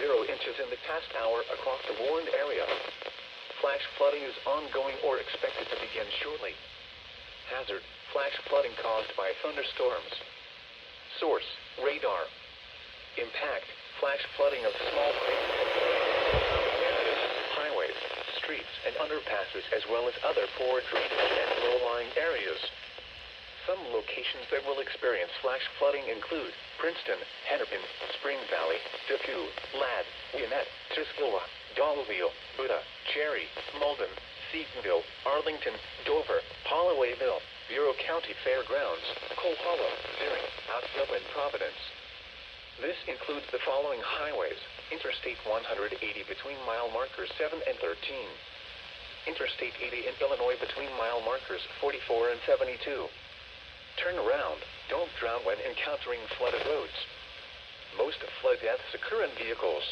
inches in the past hour across the warned area. Flash flooding is ongoing or expected to begin shortly. Hazard: flash flooding caused by thunderstorms. Source: radar. Impact: flash flooding of small creeks, highways, streets, and underpasses, as well as other poor drainage and low-lying areas. Some locations that will experience flash flooding include Princeton, Hennepin, Spring Valley, Depew, Ladd, Gwinnett, Tuscola, Dollarville, Buda, Cherry, Malden, Seatonville, Arlington, Dover, Hollowayville, Bureau County Fairgrounds, Coal Hollow, Deering, Outville, and Providence. This includes the following highways: Interstate 180 between mile markers 7 and 13. Interstate 80 in Illinois between mile markers 44 and 72. Turn around. Don't drown when encountering flooded roads. Most flood deaths occur in vehicles.